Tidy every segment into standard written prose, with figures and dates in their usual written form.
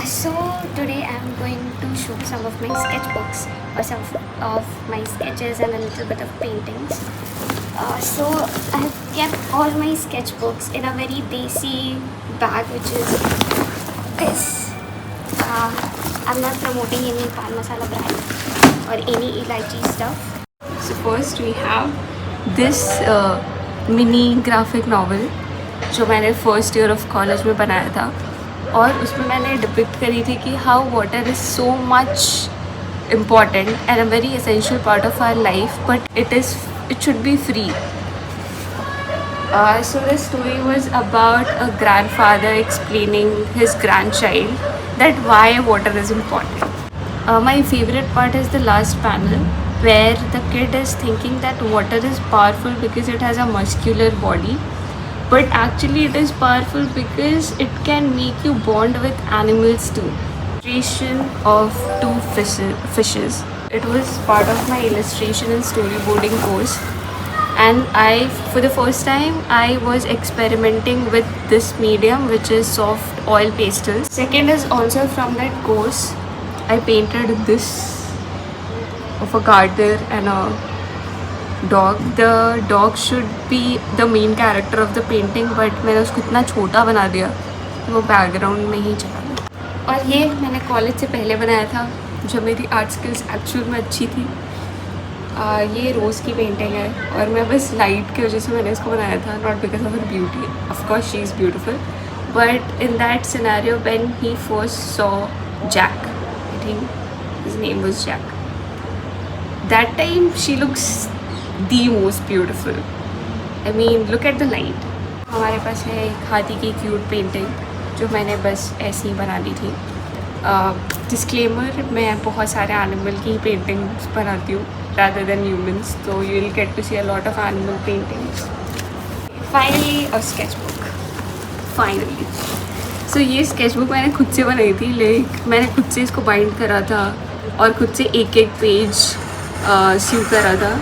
So today I'm going to show some of my sketchbooks or some of my sketches and a little bit of paintings. So I have kept all my sketchbooks in a very desi bag, which is this. I'm not promoting any pan masala brand or any elaichi stuff. So first we have this mini graphic novel जो मैंने first year of college में बनाया था और उसमें मैंने depict करी थी कि how water is so much important and a very essential part of our life but it should be free. So the story was about a grandfather explaining his grandchild that why water is important. My favorite part is the last panel where the kid is thinking that water is powerful because it has a muscular body, but actually it is powerful because it can make you bond with animals too. Illustration of two fishes. It was part of my illustration and storyboarding course, and for the first time I was experimenting with this medium, which is soft oil pastels. Second is also from that course. I painted this of a garter and a dog. The dog should be the main character of the painting, but मैंने उसको इतना छोटा बना दिया वो background में ही चला गया. और ये मैंने कॉलेज से पहले बनाया था जब मेरी आर्ट स्किल्स एक्चुअल में अच्छी थी. ये रोज़ की पेंटिंग है और मैं बस लाइट की वजह से मैंने इसको बनाया था, not because of her beauty. Of course she is beautiful, but in that scenario when he first saw Jack, I think his name was Jack, that time she looks the most beautiful. I mean, look at the light. हमारे पास है एक हाथी की cute painting जो मैंने बस ऐसे ही बना दी थी. डिस्क्लेमर, मैं बहुत सारे एनिमल की पेंटिंग्स बनाती हूँ rather than humans, so you will get to see a lot of animal paintings. Finally a sketchbook. Finally. So ये sketchbook मैंने खुद से बनाई थी, मैंने खुद से इसको बाइंड करा था और खुद से एक एक पेज सीव करा था.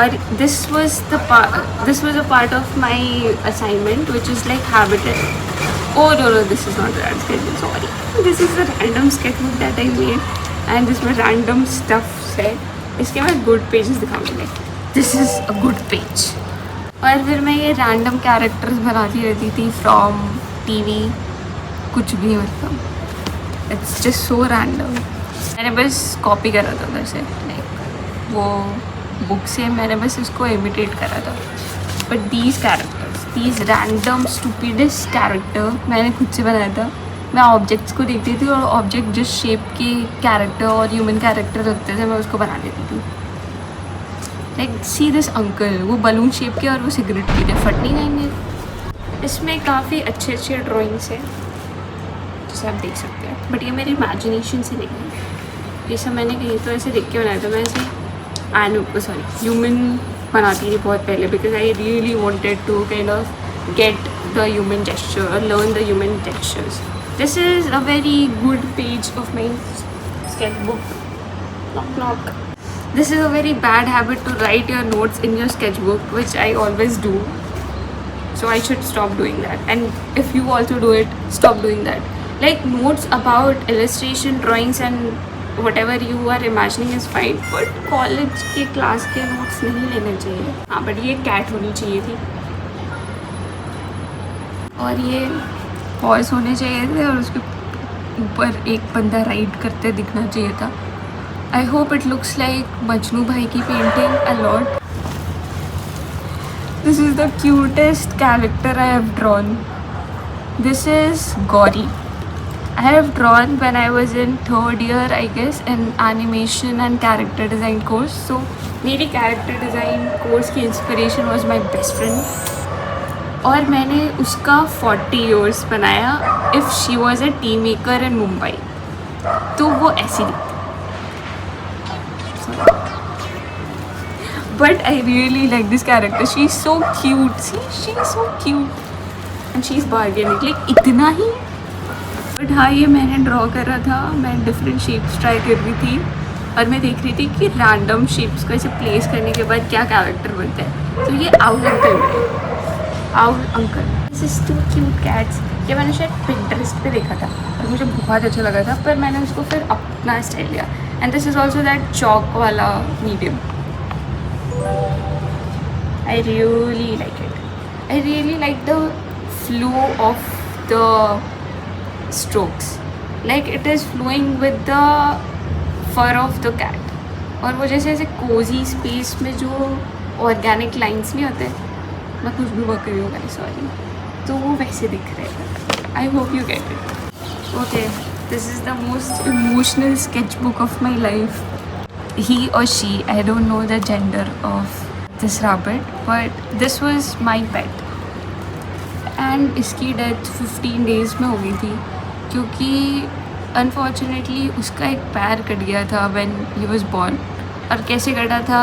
और this was a part of my assignment, which is like habitat. Oh no, this is not that sketchbook, sorry. This is a random sketchbook that I made, and this में random stuff है. इसके मैं good pages दिखाऊंगी. This is a good page. और फिर मैं ये random characters बनाती रहती थी from TV, कुछ भी मतलब. It's just so random. मैंने बस copy करा था उधर से, like वो बुक से मैंने बस इसको इमिटेट करा था. But these characters, these random stupidest character मैंने खुद से बनाया था. मैं ऑब्जेक्ट्स को देखती थी और ऑब्जेक्ट जिस शेप के कैरेक्टर और ह्यूमन कैरेक्टर रखते थे मैं उसको बना देती थी. लाइक सी दिस अंकल, वो बलून शेप के और वो सिगरेट पीते, फट नहीं जाएंगे. इसमें काफ़ी अच्छे अच्छे ड्राइंग्स हैं जैसे आप देख सकते हैं, बट ये मेरी इमेजिनेशन से नहीं है. ये सब मैंने कहीं तो ऐसे देख के बनाया था. मैं ऐसे ह्यूमन बनाती थी बहुत पहले because I really wanted to kind of get the human gesture और learn the human textures. This is a very good page of my sketchbook. Knock. This is a very bad habit to write your notes in your sketchbook, which I always do. So I should stop doing that. And if you also do it, stop doing that. Like notes about illustration, drawings and whatever you are imagining is fine, but college के class के notes नहीं लेने चाहिए. हाँ, but ये cat होनी चाहिए थी और ये हॉर्स होने चाहिए थे और उसके ऊपर एक बंदा राइड करते दिखना चाहिए था. I hope it looks like Majnu भाई की painting a lot. This is the cutest character I have drawn. This is Gauri. I have drawn when I was in 3rd year, I guess, in animation and character design course. So, मेरी character design course की inspiration was my best friend. और मैंने उसका 40 years बनाया. If she was a tea maker in Mumbai, तो वो ऐसी दिखती. But I really like this character. She's so cute. See, she's so cute, and she's bargaining. Like इतना ही. But हाँ, ये मैंने ड्रॉ करा था. मैं डिफरेंट शेप्स ट्राई कर रही थी और मैं देख रही थी कि रैंडम शेप्स को ऐसे प्लेस करने के बाद क्या कैरेक्टर बनता है. तो ये owl uncle. This is two cute cats. कि मैंने शायद पिंटरेस्ट पे देखा था और मुझे बहुत अच्छा लगा था, पर मैंने उसको फिर अपना स्टाइल लिया। And this is also that chalk वाला medium. I really like it. I really like the flow of the strokes. Like it is flowing with the fur of the cat. और वो जैसे ऐसे कोजी स्पेस में जो organic lines नहीं होते, मैं कुछ भी वर्क कर रही हूँ गाइस, सॉरी, तो वो वैसे दिख रहे हैं। I hope you get it. Okay, this is the most emotional sketch book of my life. He or she, I don't know the gender of this rabbit, but this was my pet. And इसकी death 15 days में हो गई थी, क्योंकि unfortunately उसका एक पैर cut गया था when he was born, और कैसे कटा था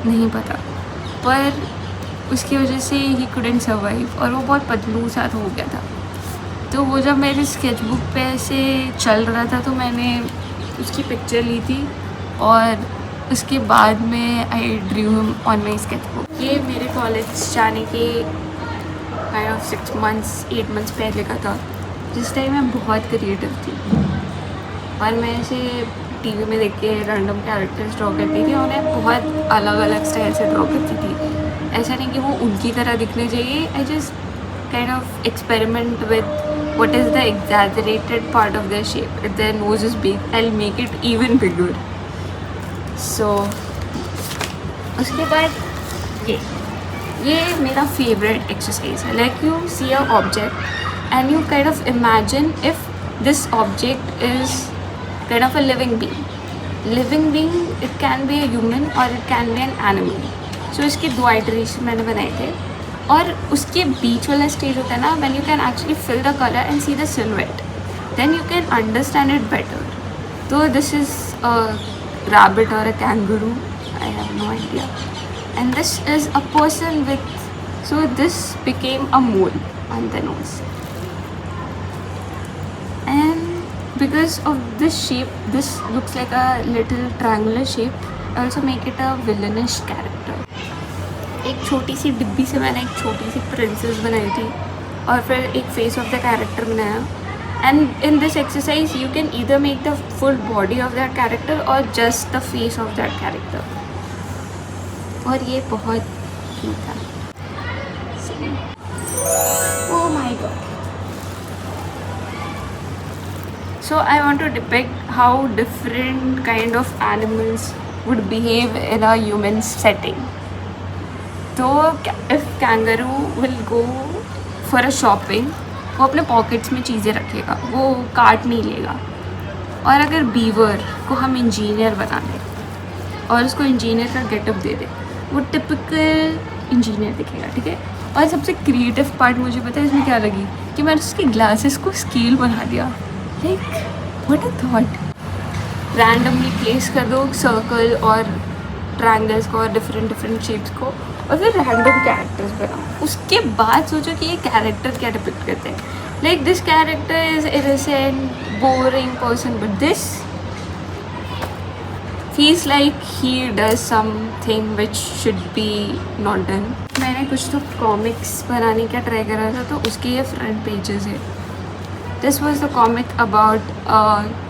नहीं पता, पर उसकी वजह से he couldn't survive और वो बहुत पतलू सा हो गया था। तो वो जब मेरे स्केच बुक पे ऐसे चल रहा था तो मैंने उसकी पिक्चर ली थी और उसके बाद में I drew him on my sketch book. ये मेरे कॉलेज जाने के काइंड ऑफ 6 months 8 months पहले का था, जिस टाइम मैं बहुत क्रिएटिव थी और मैं ऐसे टीवी में देख के रैंडम कैरेक्टर्स ड्रॉ करती थी और उन्हें बहुत अलग अलग स्टाइल से ड्रॉ करती थी। ऐसा नहीं कि वो उनकी तरह दिखने चाहिए, I just kind of experiment with what is the exaggerated part of their shape. If their nose is big, I'll make it even bigger. So उसके बाद ये मेरा favorite exercise है। Like you see a object and you kind of imagine if this object is kind of a living being. Living being, it can be a human or it can be an animal. So इसके 2 iteration मैंने बनाए थे और उसके बीच वाला stage होता है ना, when you can actually fill the color and see the silhouette, then you can understand it better. So this is a rabbit or a kangaroo, I have no idea. And this is a person with, so this became a mole on the nose. And because of this shape, this looks like a little triangular shape, I also make it a villainish character. एक छोटी सी डिब्बी से मैंने एक छोटी सी princess बनाई थी और फिर एक फेस ऑफ द कैरेक्टर बनाया। And in this exercise you can either make the full body of that character or just the face of that character, और ये बहुत क्यूट था। Oh my God. So I want to depict how different kind of animals would behave in a human setting. तो if kangaroo will go for a shopping, वो अपने pockets में चीज़ें रखेगा, वो काट नहीं लेगा। और अगर बीवर को हम इंजीनियर बना दें और उसको इंजीनियर का गेटअप दे दें, वो टिपिकल इंजीनियर दिखेगा, ठीक है। और सबसे क्रिएटिव पार्ट मुझे पता है इसमें क्या लगी, कि मैंने उसके ग्लासेस को स्केल बना दिया। Like what a thought. Randomly place कर दो सर्कल और ट्रायंगल्स को और डिफरेंट शेप्स को, और फिर रैंडम कैरेक्टर्स बनाओ। उसके बाद सोचो कि ये कैरेक्टर क्या डिपिक्ट करते हैं। Like this character is innocent boring person, but this feels like he does something which should be not done. मैंने कुछ तो कॉमिक्स बनाने का ट्राई करा था, तो उसके ये फ्रंट पेजेस है। This was the comic about a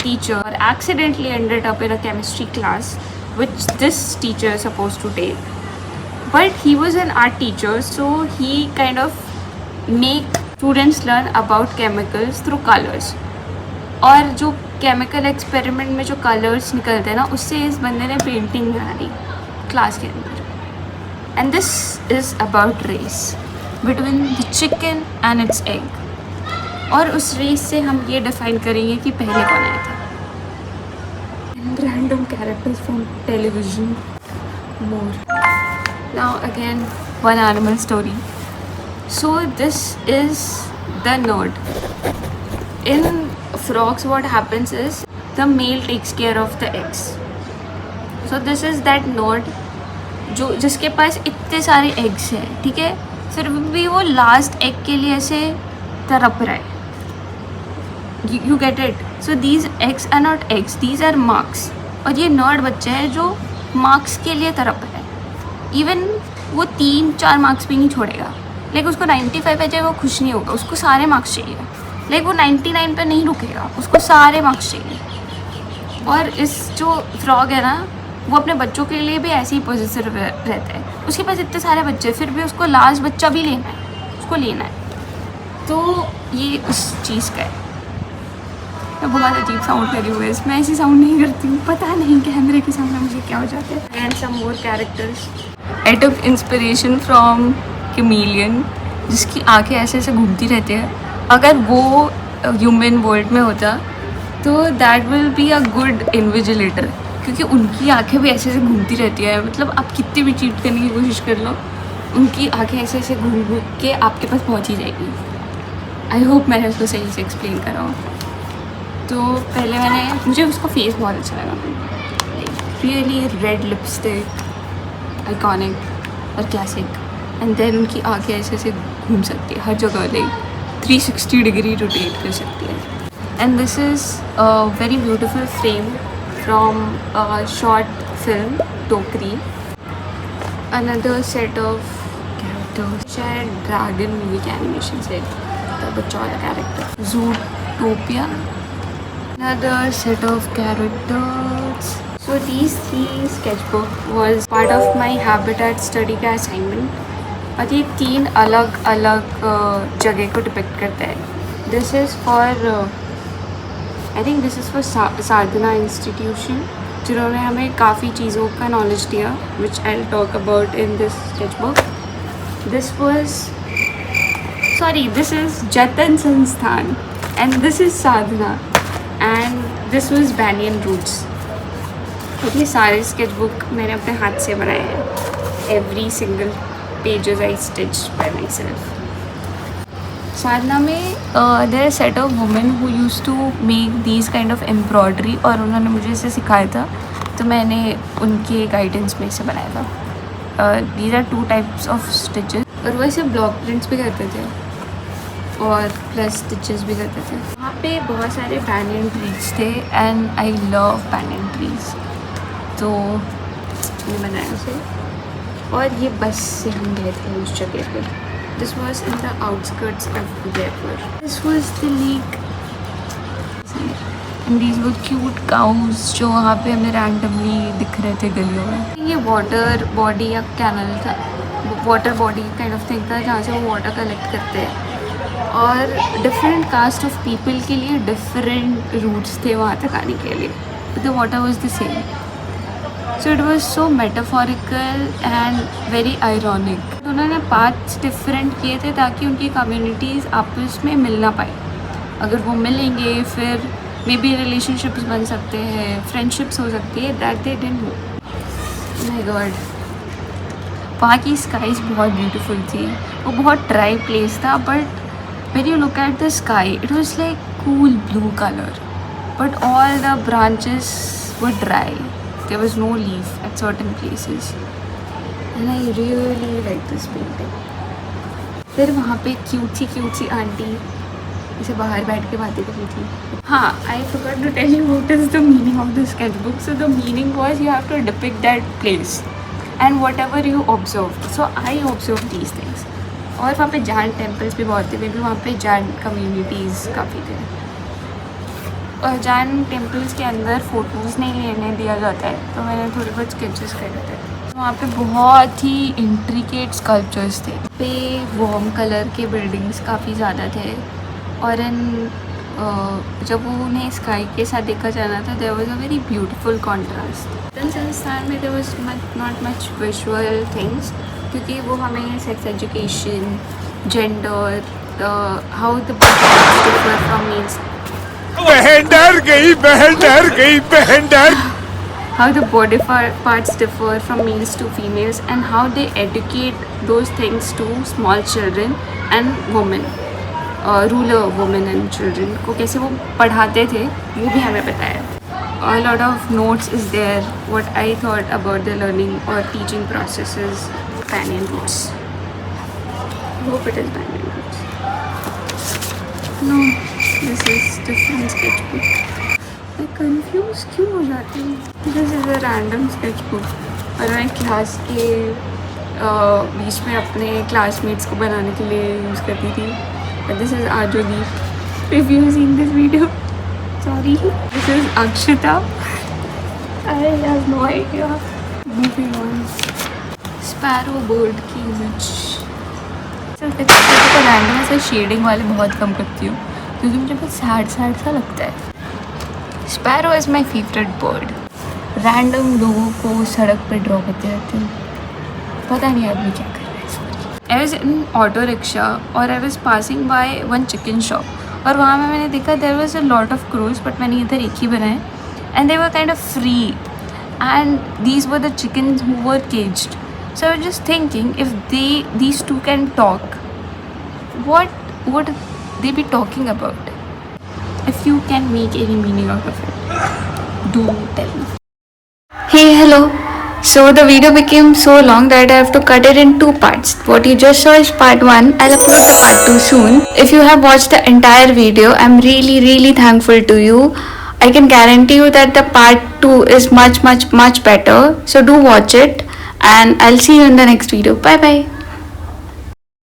teacher accidentally ended up in a chemistry class which this teacher is supposed to take. But he was an art teacher, so he kind of make students learn about chemicals through colors. और जो chemical experiment में जो colours निकलते हैं ना, उससे इस बंदे ने पेंटिंग बना दी क्लास के अंदर। And this is about race between the chicken and its egg. और उस रेस से हम ये डिफाइन करेंगे कि पहले कौन आया था। And random characters from television more. Now again, one animal story. So this is the node. In frogs, what happens is the male takes care of the eggs. So this is that node जो जिसके पास इतने सारे eggs हैं, ठीक है, फिर भी वो लास्ट egg के लिए ऐसे तड़प रहा है। You get it? So these eggs are not eggs, these are marks. और ये node बच्चा है जो marks के लिए तड़प रहा है। इवन वो 3-4 मार्क्स भी नहीं छोड़ेगा। लाइक उसको 95 आ जाए वो खुश नहीं होगा, उसको सारे मार्क्स चाहिए। लाइक वो 99 पे नहीं रुकेगा, उसको सारे मार्क्स चाहिए। और इस जो फ्रॉग है ना, वो अपने बच्चों के लिए भी ऐसे ही पॉजिटिव रहता है। उसके पास इतने सारे बच्चे, फिर भी उसको लास्ट बच्चा भी लेना है, उसको लेना है। तो ये उस चीज़ का है। मैं बहुत अजीब साउंड कर रही हूँ वैसे, मैं ऐसी साउंड नहीं करती हूँ, पता नहीं कैमरे के सामने मुझे क्या हो जाता है। And some more characters. I took inspiration from chameleon, जिसकी आंखें ऐसे ऐसे घूमती रहती है। अगर वो ह्यूमन वर्ल्ड में होता तो that will be a good invigilator, क्योंकि उनकी आंखें भी ऐसे ऐसे घूमती रहती है। मतलब आप कितनी भी चीट करने की कोशिश कर लो, उनकी आंखें ऐसे ऐसे घूम घूम के आपके पास पहुँच ही जाएगी। आई होप मैंने उसको सही से एक्सप्लेन करा हो। तो पहले मुझे उसका फेस बहुत अच्छा लगा, रियली रेड लिपस्टिक, आइकॉनिक और क्लासिक। एंड देन उनकी आंखें ऐसे ऐसे घूम सकती है हर जगह, लाइक 360 डिग्री रोटेट कर सकती है। And this is a very beautiful frame from a short film टोकरी। अनदर सेट ऑफ कैरेक्टर्स, शायद ड्रैगन मूवी के एनिमेशन से बच्चा वाला character, ज़ूटोपिया। Another set of characters. So these three sketchbook was part of my habitat study का assignment, और ये 3 अलग अलग जगह को डिपिक्ट करता है। This is for I think this is for Sadhana institution, जिन्होंने हमें काफ़ी चीज़ों का नॉलेज दिया, which I'll talk about in this sketchbook. This is Jatan Sansthan and this is Sadhana. And this was Banyan Roots. ये सारे sketchbook मैंने अपने हाथ से बनाए हैं। Every single pages I stitch by myself. Sadhana में there set of women who used to make these kind of embroidery, और उन्होंने मुझे इसे सिखाया था, तो मैंने उनके गाइडेंस में इसे बनाया था। These are 2 types of stitches, और वो ऐसे ब्लॉक प्रिंट्स भी करते थे और प्लस स्टिचेस भी करते थे। वहाँ पे बहुत सारे बैनियन ट्रीज थे and I love banyan trees, तो मैं बनाया उसे। और ये बस से हम गए थे उस जगह पे। This was in the outskirts of Udaipur. This was the lake and these were cute cows जो वहाँ पे हमें रैंडमली दिख रहे थे गलियों में। ये वाटर बॉडी या कैनल था, water body kind of thing था, जहाँ से वो वाटर कलेक्ट करते हैं। और डिफरेंट कास्ट ऑफ पीपल के लिए डिफरेंट रूट्स थे वहाँ तक आने के लिए, but the water was the same. So it was so metaphorical and very ironic. उन्होंने पाथ्स डिफरेंट किए थे ताकि उनकी कम्युनिटीज़ आपस में मिल ना पाए। अगर वो मिलेंगे फिर मे बी रिलेशनशिप्स बन सकते हैं, फ्रेंडशिप्स हो सकती है, that they didn't know. My God, वहाँ की स्काईज बहुत ब्यूटीफुल थी। वो बहुत ड्राई प्लेस था, but when you look at the sky, it was like cool blue color, but all the branches were dry. There was no leaf at certain places, and I really like this painting. फिर वहाँ पे cute सी aunty इसे बाहर बैठ के बातें कर रही थी। हाँ, I forgot to tell you what is the meaning of the sketchbook. So the meaning was you have to depict that place and whatever you observed. So I observed these things. और वहाँ पे Jain temples भी बहुत थे, may be वहाँ पे Jain communities काफ़ी थे। और जैन टेम्पल्स के अंदर फ़ोटोज़ नहीं लेने दिया जाता है, तो मैंने थोड़े बहुत स्केचेस करे थे। वहाँ पे बहुत ही इंट्रिकेट स्कल्पचर्स थे। पे वार्म कलर के बिल्डिंग्स काफ़ी ज़्यादा थे, और जब वो उन्हें स्काई के साथ देखा जाना था, there was a very beautiful contrast. संस्थान में there was not much visual things, क्योंकि वो हमें sex education, gender, how they differ from means बहन डर गई how the body parts differ from males to females and how they educate those things to small children and women, ruler women and children को कैसे वो पढ़ाते थे वो भी हमें बताया। A lot of notes is there what I thought about the learning or teaching processes. Banyan roots. Hope it is banyan roots. No, this is different sketchbook. मैं कंफ्यूज क्यों हो जाती हूँ। This is a random sketchbook, और मैं class के बीच में अपने क्लासमेट्स को बनाने के लिए यूज़ करती थी. But this is Ajodeep. If you have seen this video, sorry. This is Akshita. I have no idea. Moving on. Sparrow bird की image. सिर्फ एक तो रैंडम ऐसे शेडिंग वाले बहुत कम करती हूँ क्योंकि मुझे बहुत सैड सा लगता है. Sparrow is my favourite bird. Random लोगों को सड़क पे ड्रॉ करते रहते हैं, पता नहीं आदमी क्या कर रहा है. I was in auto rickshaw और I was passing by one chicken shop और वहाँ में मैंने देखा there was a lot of crows but मैंने इधर एक ही बनाए and they were kind of free and these were the chickens who were caged. So I was just thinking, if these two can talk, what would they be talking about? If you can make any meaning out of it, do tell me. Hey, hello. So the video became so long that I have to cut it in 2 parts. What you just saw is part 1. I'll upload the part 2 soon. If you have watched the entire video, I'm really thankful to you. I can guarantee you that the part 2 is much better. So do watch it. And I'll see you in the next video. Bye bye.